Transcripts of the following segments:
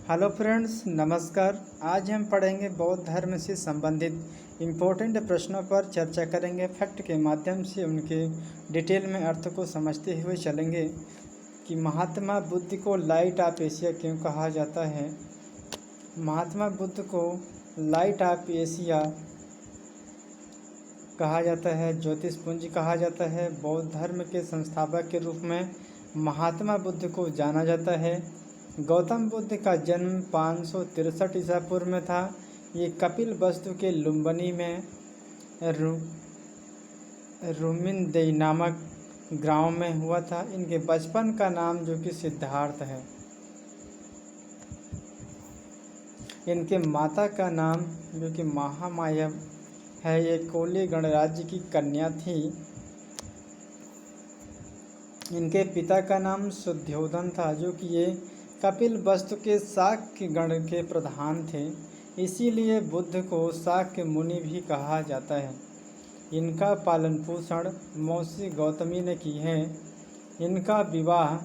Hello friends, नमस्कार। आज हम पढ़ेंगे बौद्ध धर्म से संबंधित इम्पोर्टेंट प्रश्नों पर चर्चा करेंगे। फैक्ट के माध्यम से उनके डिटेल में अर्थ को समझते हुए चलेंगे कि महात्मा बुद्ध को लाइट ऑफ एशिया क्यों कहा जाता है। महात्मा बुद्ध को लाइट ऑफ एशिया कहा जाता है, ज्योतिषपुंज कहा जाता है। बौद्ध धर्म के संस्थापक के रूप में महात्मा बुद्ध को जाना जाता है। गौतम बुद्ध का जन्म 563 ईसा पूर्व में था। ये कपिल वस्तु के लुम्बिनी में रुमिनदेई नामक गांव में हुआ था। इनके बचपन का नाम जो कि सिद्धार्थ है। इनके माता का नाम जो कि महामाया है। ये कोली गणराज्य की कन्या थी। इनके पिता का नाम शुद्धोधन था, जो कि ये कपिल वस्तु के शाक्य गण के प्रधान थे। इसीलिए बुद्ध को शाक्य मुनि भी कहा जाता है। इनका पालन पोषण मौसी गौतमी ने की है। इनका विवाह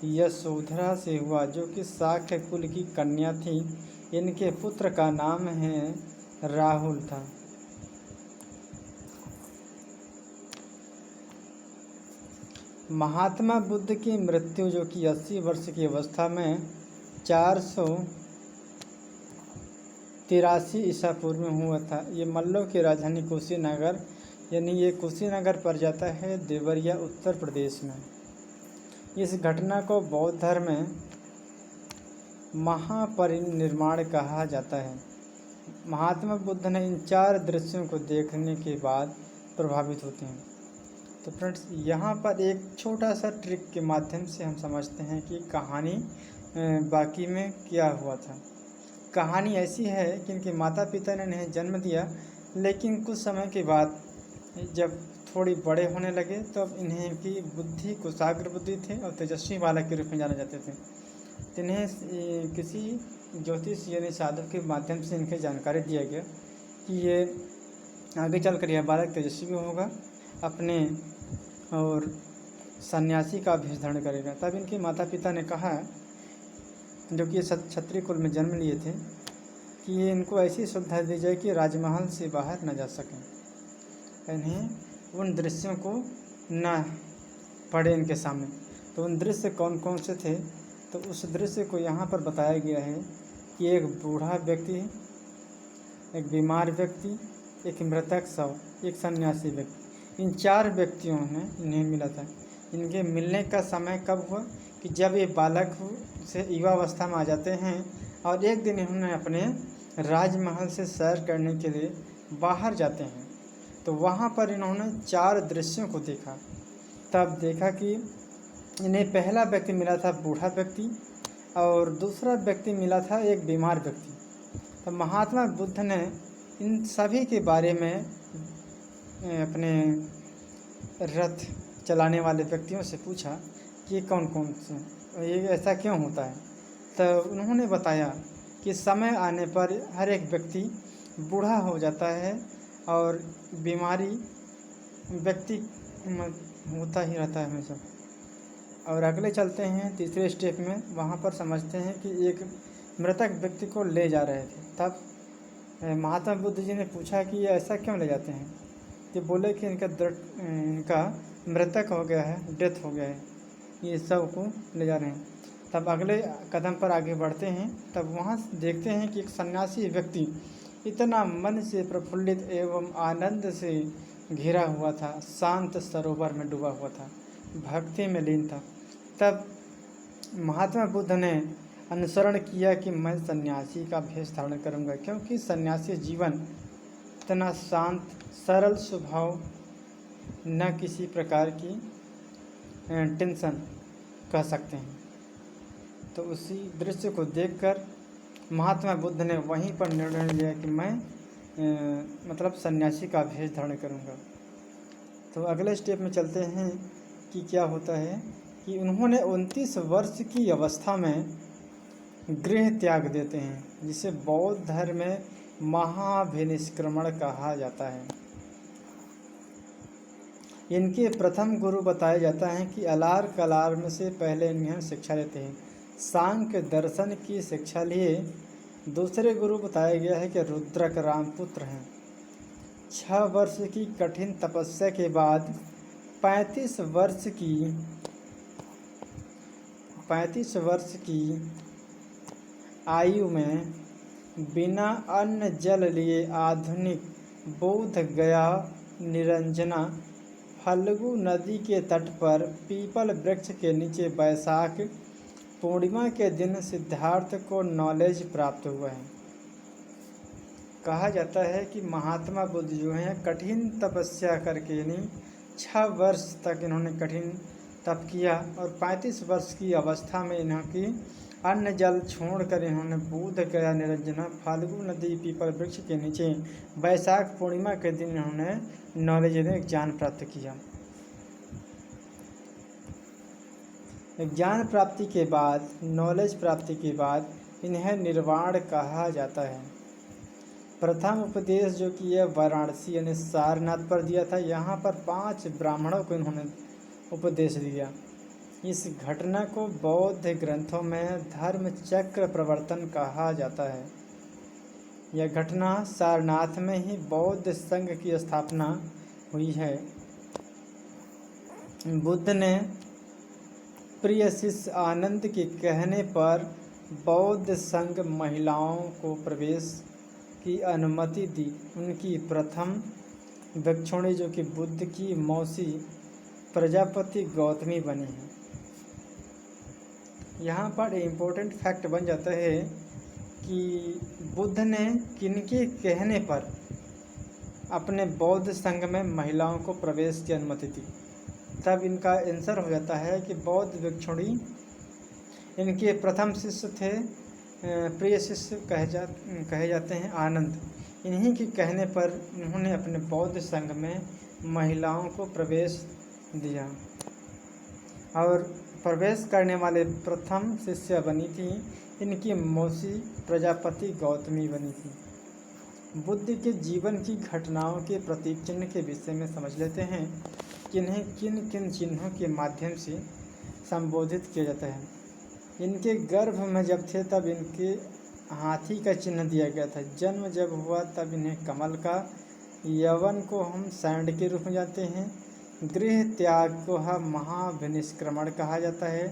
यशोधरा से हुआ, जो कि शाक्य कुल की कन्या थी। इनके पुत्र का नाम है राहुल था। महात्मा बुद्ध की मृत्यु जो कि 80 वर्ष की अवस्था में 483 ईसा पूर्व में हुआ था। ये मल्लों की राजधानी कुशीनगर यानी ये कुशीनगर पर जाता है, देवरिया उत्तर प्रदेश में। इस घटना को बौद्ध धर्म में महापरिनिर्वाण कहा जाता है। महात्मा बुद्ध ने इन 4 दृश्यों को देखने के बाद प्रभावित होते हैं। तो फ्रेंड्स, यहाँ पर एक छोटा सा ट्रिक के माध्यम से हम समझते हैं कि कहानी बाकी में क्या हुआ था। कहानी ऐसी है कि इनके माता पिता ने इन्हें जन्म दिया, लेकिन कुछ समय के बाद जब थोड़ी बड़े होने लगे तो अब इन्हें की बुद्धि कुशाग्र बुद्धि थे और तेजस्वी बालक के रूप में जाने जाते थे। तो इन्हें किसी ज्योतिष यानी साधु के माध्यम से इनके जानकारी दिया गया कि ये आगे चलकर यह बालक तेजस्वी होगा, अपने और सन्यासी का भेष धारण करेगा। तब इनके माता पिता ने कहा, जो कि ये क्षत्रिय कुल में जन्म लिए थे, कि ये इनको ऐसी सुविधा दी जाए कि राजमहल से बाहर न जा सकें, इन्हें उन दृश्यों को न पड़े इनके सामने। तो उन दृश्य कौन कौन से थे, तो उस दृश्य को यहाँ पर बताया गया है कि एक बूढ़ा व्यक्ति, एक बीमार व्यक्ति, एक मृतक शव, एक सन्यासी व्यक्ति, इन 4 व्यक्तियों ने इन्हें मिला था। इनके मिलने का समय कब हुआ कि जब ये बालक से युवावस्था में आ जाते हैं और एक दिन इन्होंने अपने राजमहल से सैर करने के लिए बाहर जाते हैं। तो वहाँ पर इन्होंने 4 दृश्यों को देखा। तब देखा कि इन्हें पहला व्यक्ति मिला था बूढ़ा व्यक्ति और दूसरा व्यक्ति मिला था एक बीमार व्यक्ति। तो महात्मा बुद्ध ने इन सभी के बारे में अपने रथ चलाने वाले व्यक्तियों से पूछा कि ये कौन कौन से, ये ऐसा क्यों होता है। तो उन्होंने बताया कि समय आने पर हर एक व्यक्ति बूढ़ा हो जाता है और बीमारी व्यक्ति होता ही रहता है हमेशा। और अगले चलते हैं तीसरे स्टेप में। वहाँ पर समझते हैं कि एक मृतक व्यक्ति को ले जा रहे थे। तब महात्मा बुद्ध जी ने पूछा कि ये ऐसा क्यों ले जाते हैं। ये बोले कि इनका मृतक हो गया है, डेथ हो गया है, ये सब को ले जा रहे हैं। तब अगले कदम पर आगे बढ़ते हैं। तब वहाँ देखते हैं कि एक सन्यासी व्यक्ति इतना मन से प्रफुल्लित एवं आनंद से घिरा हुआ था, शांत सरोवर में डूबा हुआ था, भक्ति में लीन था। तब महात्मा बुद्ध ने अनुसरण किया कि मैं सन्यासी का भेष धारण करूँगा, क्योंकि सन्यासी जीवन इतना शांत सरल स्वभाव, न किसी प्रकार की टेंशन कह सकते हैं। तो उसी दृश्य को देखकर महात्मा बुद्ध ने वहीं पर निर्णय लिया कि मैं मतलब सन्यासी का भेष धारण करूँगा। तो अगले स्टेप में चलते हैं कि क्या होता है कि उन्होंने 29 वर्ष की अवस्था में गृह त्याग देते हैं, जिसे बौद्ध धर्म में महाभिनिष्क्रमण कहा जाता है। इनके प्रथम गुरु बताया जाता है कि अलार कलार में से पहले इन्हें शिक्षा देते हैं। सांख्य दर्शन की शिक्षा लिए। दूसरे गुरु बताया गया है कि रुद्रक रामपुत्र हैं। 6 वर्ष की कठिन तपस्या के बाद 35 वर्ष की आयु में बिना अन्न जल लिए आधुनिक बोध गया निरंजना फल्गु नदी के तट पर पीपल वृक्ष के नीचे वैशाख पूर्णिमा के दिन सिद्धार्थ को नॉलेज प्राप्त हुआ है। कहा जाता है कि महात्मा बुद्ध जो हैं कठिन तपस्या करके, यानी 6 वर्ष तक इन्होंने कठिन तप किया और 35 वर्ष की अवस्था में इन्होंने अन्न जल छोड़कर इन्होंने बोध गया निरंजना फाल्गु नदी पीपल वृक्ष के नीचे वैशाख पूर्णिमा के दिन इन्होंने नॉलेज यानी ज्ञान प्राप्त किया। ज्ञान प्राप्ति के बाद, नॉलेज प्राप्ति के बाद इन्हें निर्वाण कहा जाता है। प्रथम उपदेश जो कि यह वाराणसी यानी सारनाथ पर दिया था। यहाँ पर 5 ब्राह्मणों को इन्होंने उपदेश दिया। इस घटना को बौद्ध ग्रंथों में धर्म चक्र प्रवर्तन कहा जाता है। यह घटना सारनाथ में ही बौद्ध संघ की स्थापना हुई है। बुद्ध ने प्रिय शिष्य आनंद के कहने पर बौद्ध संघ महिलाओं को प्रवेश की अनुमति दी। उनकी प्रथम भिक्षुणी जो कि बुद्ध की मौसी प्रजापति गौतमी बनी है। यहाँ पर इम्पोर्टेंट फैक्ट बन जाता है कि बुद्ध ने किनके कहने पर अपने बौद्ध संघ में महिलाओं को प्रवेश की अनुमति दी। तब इनका आंसर हो जाता है कि बौद्ध भिक्षुणी इनके प्रथम शिष्य थे, प्रिय शिष्य कहे जाते हैं आनंद। इन्हीं के कहने पर उन्होंने अपने बौद्ध संघ में महिलाओं को प्रवेश दिया और प्रवेश करने वाले प्रथम शिष्य बनी थी इनकी मौसी प्रजापति गौतमी बनी थी। बुद्ध के जीवन की घटनाओं के प्रतीक चिन्ह के विषय में समझ लेते हैं कि इन्हें किन किन चिन्हों के माध्यम से संबोधित किया जाता है। इनके गर्भ में जब थे तब इनके हाथी का चिन्ह दिया गया था। जन्म जब हुआ तब इन्हें कमल का, यौवन को हम सैंड के रूप में जानते हैं। गृह त्याग को हम महाविनिष्क्रमण कहा जाता है,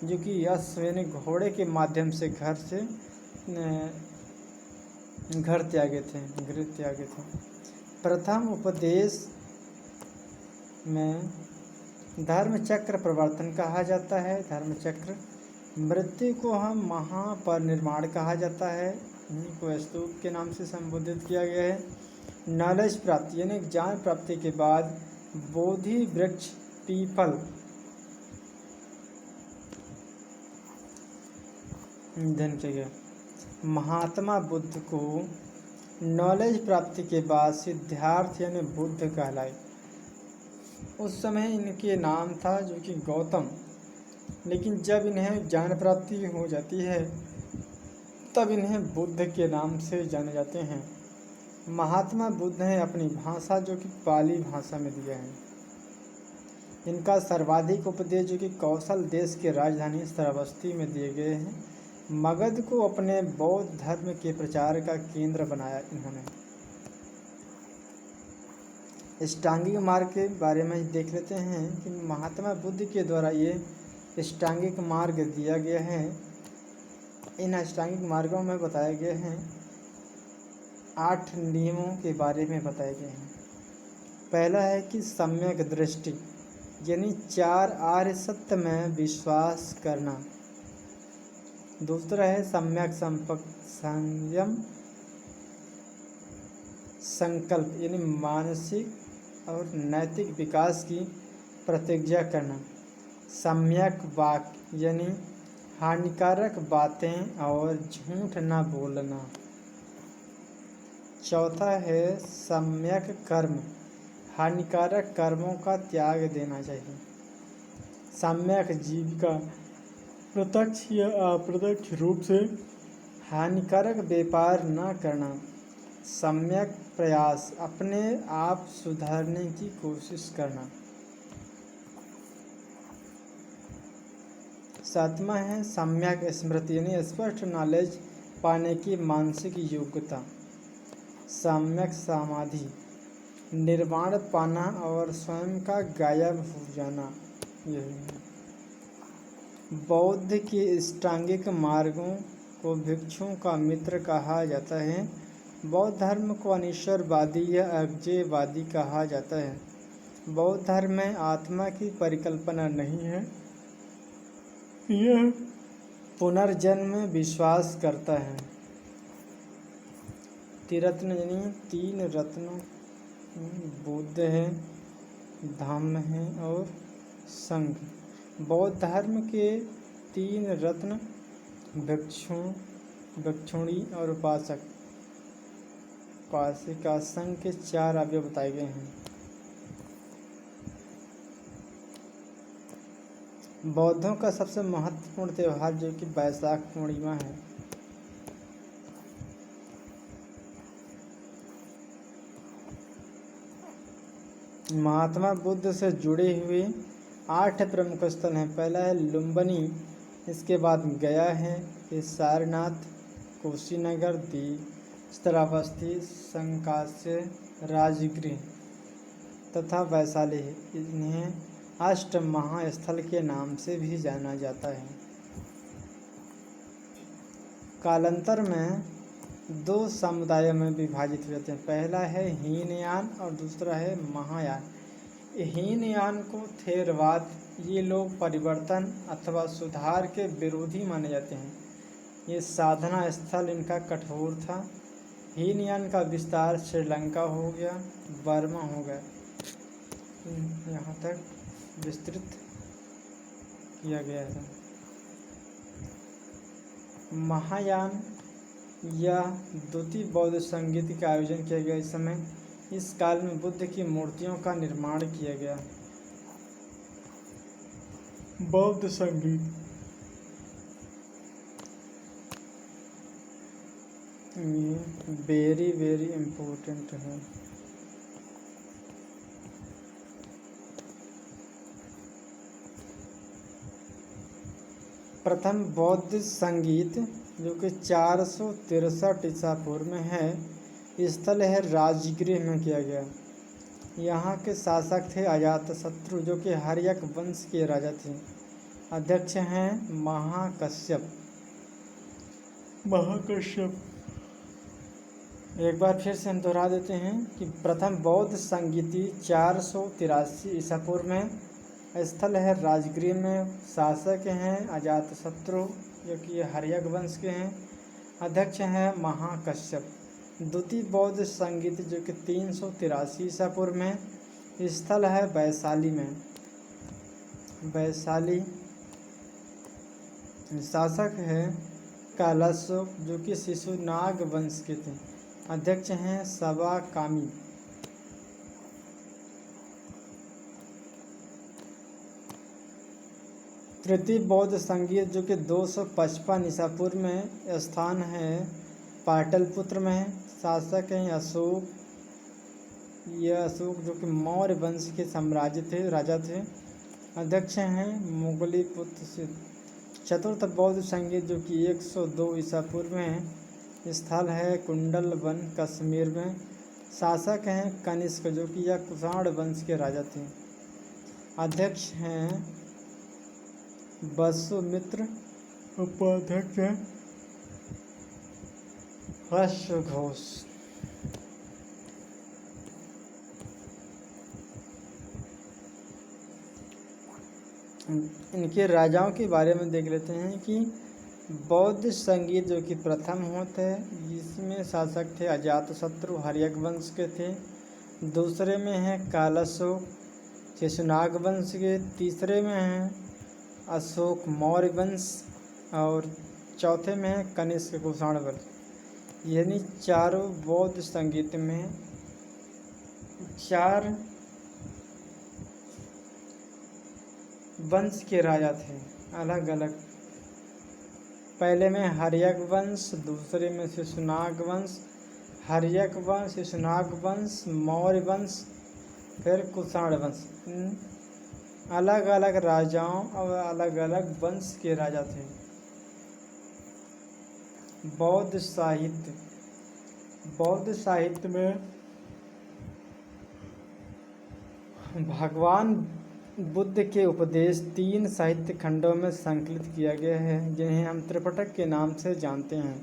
जो कि अश्व यानी घोड़े के माध्यम से घर त्यागे थे, गृह त्यागे थे। प्रथम उपदेश में धर्म चक्र प्रवर्तन कहा जाता है। धर्म चक्र मृत्यु को हम महापरिनिर्वाण कहा जाता है, इन्हीं को स्तूप के नाम से संबोधित किया गया है। नॉलेज प्राप्ति यानी ज्ञान प्राप्ति के बाद बोधि वृक्ष पीपल धन के गया। महात्मा बुद्ध को नॉलेज प्राप्ति के बाद सिद्धार्थ यानी बुद्ध कहलाए। उस समय इनके नाम था जो कि गौतम, लेकिन जब इन्हें ज्ञान प्राप्ति हो जाती है तब इन्हें बुद्ध के नाम से जाने जाते हैं। महात्मा बुद्ध ने अपनी भाषा जो कि पाली भाषा में दिया है। इनका सर्वाधिक उपदेश जो कि कौशल देश के राजधानी श्रावस्ती में दिए गए हैं। मगध को अपने बौद्ध धर्म के प्रचार का केंद्र बनाया इन्होंने। अष्टांगिक मार्ग के बारे में देख लेते हैं कि महात्मा बुद्ध के द्वारा ये अष्टांगिक मार्ग दिया गया है। इन अष्टांगिक मार्गों में बताए गए हैं 8 नियमों के बारे में बताए गए हैं। पहला है कि सम्यक दृष्टि यानी 4 आर्य सत्य में विश्वास करना। दूसरा है सम्यक संयम संकल्प यानी मानसिक और नैतिक विकास की प्रतिज्ञा करना। सम्यक वाक्य यानी हानिकारक बातें और झूठ न बोलना। चौथा है सम्यक कर्म, हानिकारक कर्मों का त्याग देना चाहिए। सम्यक जीविका, प्रत्यक्ष या अप्रत्यक्ष रूप से हानिकारक व्यापार न करना। सम्यक प्रयास, अपने आप सुधारने की कोशिश करना। सातवां है सम्यक स्मृति, यानी स्पष्ट नॉलेज पाने की मानसिक योग्यता। सम्यक समाधि, निर्वाण पाना और स्वयं का गायब हो जाना। यही है। बौद्ध के अष्टांगिक मार्गों को भिक्षुओं का मित्र कहा जाता है। बौद्ध धर्म को अनिश्वरवादी या अज्ञेयवादी कहा जाता है। बौद्ध धर्म में आत्मा की परिकल्पना नहीं है, यह पुनर्जन्म में विश्वास करता है। त्रिरत्न यानी 3 रत्नों, बुद्ध है, धम्म है और संघ। बौद्ध धर्म के 3 रत्न भिक्षु, भिक्षुणी और उपासक, उपासिका, संघ के 4 अवयव बताए गए हैं। बौद्धों का सबसे महत्वपूर्ण त्यौहार जो कि बैसाख पूर्णिमा है। महात्मा बुद्ध से जुड़े हुए 8 प्रमुख स्थल हैं। पहला है लुम्बिनी, इसके बाद गया है, फिर सारनाथ, कुशीनगर, श्रावस्ती, संकास्य, राजगृह तथा वैशाली है। इन्हें अष्ट महास्थल के नाम से भी जाना जाता है। कालांतर में 2 समुदायों में विभाजित हुए थे। पहला है हीनयान और दूसरा है महायान। हीनयान को थेरवाद, ये लोग परिवर्तन अथवा सुधार के विरोधी माने जाते हैं। ये साधना स्थल इनका कठोर था। हीनयान का विस्तार श्रीलंका हो गया, बर्मा हो गया, यहाँ तक विस्तृत किया गया था। महायान या द्वितीय बौद्ध संगीत का आयोजन किया गया। इस समय इस काल में बुद्ध की मूर्तियों का निर्माण किया गया। बौद्ध संगीत वेरी वेरी इम्पोर्टेंट है। प्रथम बौद्ध संगीत जो कि 463 ईसा पूर्व में है, स्थल है राजगृह में किया गया। यहाँ के शासक थे अजातशत्रु जो कि हर्यक वंश के राजा थे। अध्यक्ष हैं महाकश्यप। एक बार फिर से हम दोहरा देते हैं कि प्रथम बौद्ध संगीति 483 ईसा पूर्व में, स्थल है राजगृह में, शासक हैं अजातशत्रु जो कि हर्यक वंश के हैं, अध्यक्ष हैं महाकश्यप। द्वितीय बौद्ध संगीत जो कि 383 ईसा पूर्व में, स्थल है वैशाली में, वैशाली, शासक है कालाशोक जो कि शिशुनाग वंश के थे, अध्यक्ष हैं सवाकामी। तृतीय बौद्ध संगीत जो कि 255 ईसा पूर्व में, स्थान है पाटलिपुत्र में, शासक हैं अशोक। यह अशोक जो कि मौर्य वंश के साम्राज्य थे, राजा थे, अध्यक्ष हैं मुगली पुत्र से। चतुर्थ बौद्ध संगीत जो कि 102 ईसा पूर्व में, स्थल है कुंडल वन कश्मीर में, शासक हैं कनिष्क जो कि यह कुषाण वंश के राजा थे, अध्यक्ष हैं वसुमित्र, उपाध्यक्ष हैं हर्षघोष। इनके राजाओं के बारे में देख लेते हैं कि बौद्ध संगीत जो कि प्रथम होते हैं, जिसमें शासक थे अजातशत्रु हर्यक वंश के थे। दूसरे में है कालाशोक शिशुनाग वंश के। तीसरे में है अशोक मौर्य वंश और चौथे में है कनिष्क कुषाण वंश। यानी चारों बौद्ध संगीत में 4 वंश के राजा थे अलग अलग। पहले में हर्यक वंश, दूसरे में शिशुनाग वंश, हर्यक वंश, शिशुनाग वंश, मौर्य वंश, फिर कुषाण वंश। अलग अलग राजाओं और अलग अलग वंश के राजा थे। बौद्ध साहित्य में भगवान बुद्ध के उपदेश 3 साहित्य खंडों में संकलित किया गया है, जिन्हें हम त्रिपिटक के नाम से जानते हैं।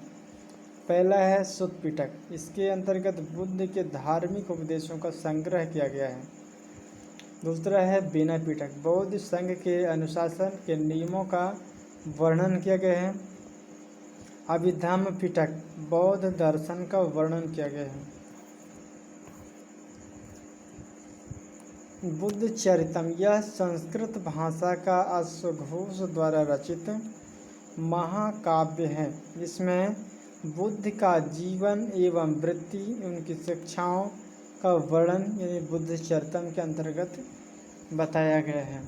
पहला है सुत्त पिटक। इसके अंतर्गत बुद्ध के धार्मिक उपदेशों का संग्रह किया गया है। दूसरा है विनय पिटक। बौद्ध संघ के अनुशासन के नियमों का वर्णन किया गया है। अभिधम्म पिटक। बौद्ध दर्शन का वर्णन किया गया है। बुद्ध चरितम। यह संस्कृत भाषा का अश्वघोष द्वारा रचित महाकाव्य है, जिसमें बुद्ध का जीवन एवं वृत्ति, उनकी शिक्षाओं का वर्णन यानी बुद्ध चरितम के अंतर्गत बताया गया है।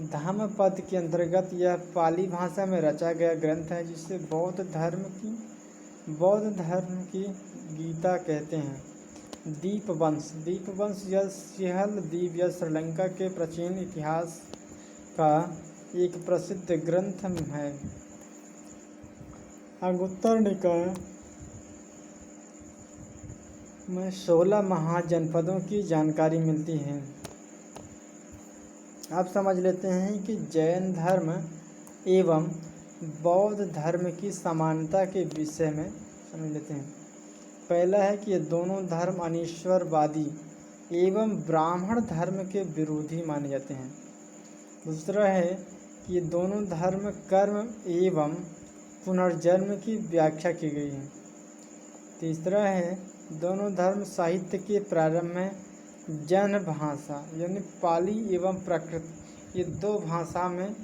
धम्मपद के अंतर्गत यह पाली भाषा में रचा गया ग्रंथ है, जिसे बौद्ध धर्म की गीता कहते हैं। दीपवंश यह सिंहल द्वीप या श्रीलंका के प्राचीन इतिहास का एक प्रसिद्ध ग्रंथ है। अंगुत्तर निकाय में 16 महाजनपदों की जानकारी मिलती है। अब समझ लेते हैं कि जैन धर्म एवं बौद्ध धर्म की समानता के विषय में समझ लेते हैं। पहला है कि ये दोनों धर्म अनीश्वरवादी एवं ब्राह्मण धर्म के विरोधी माने जाते हैं। दूसरा है कि ये दोनों धर्म कर्म एवं पुनर्जन्म की व्याख्या की गई है। तीसरा है दोनों धर्म साहित्य के प्रारंभ में जन भाषा यानी पाली एवं प्राकृत ये 2 भाषा में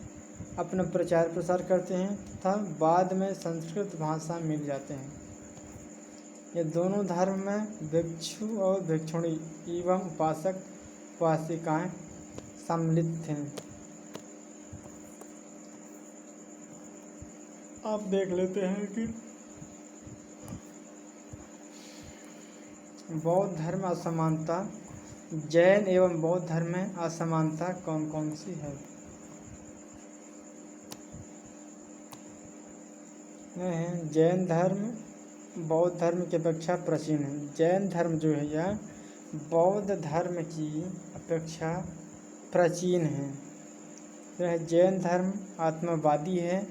अपना प्रचार प्रसार करते हैं तथा बाद में संस्कृत भाषा मिल जाते हैं। ये दोनों धर्म में भिक्षु और भिक्षुणी एवं उपासक उपासिकाएं सम्मिलित थे। अब देख लेते हैं कि बौद्ध धर्म असमानता, जैन एवं बौद्ध धर्म में असमानता कौन कौन सी है। जैन धर्म बौद्ध धर्म की अपेक्षा प्राचीन है। जैन धर्म जो है यह बौद्ध धर्म की अपेक्षा प्राचीन है। यह जैन धर्म आत्मवादी है,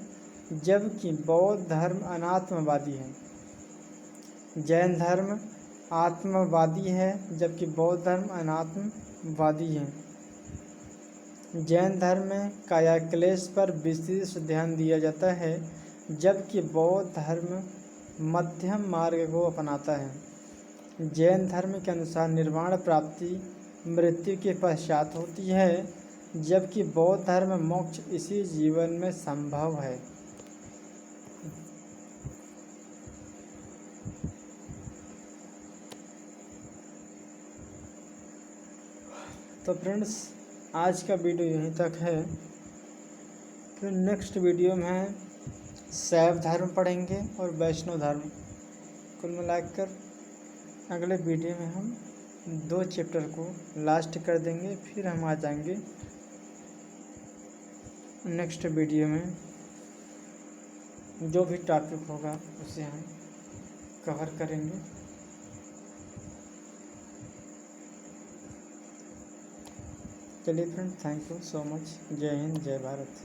जबकि बौद्ध धर्म अनात्मवादी है। जैन धर्म आत्मवादी है, जबकि बौद्ध धर्म अनात्मवादी है। जैन धर्म में कायाक्लेश पर विशेष ध्यान दिया जाता है, जबकि बौद्ध धर्म मध्यम मार्ग को अपनाता है। जैन धर्म के अनुसार निर्वाण प्राप्ति मृत्यु के पश्चात होती है, जबकि बौद्ध धर्म मोक्ष इसी जीवन में संभव है। तो फ्रेंड्स, आज का वीडियो यहीं तक है। फिर नेक्स्ट वीडियो में शैव धर्म पढ़ेंगे और वैष्णव धर्म। कुल मिलाकर अगले वीडियो में हम 2 चैप्टर को लास्ट कर देंगे। फिर हम आ जाएंगे नेक्स्ट वीडियो में, जो भी टॉपिक होगा उसे हम कवर करेंगे। चलिए friend, thank you so much. जय हिंद, जय भारत।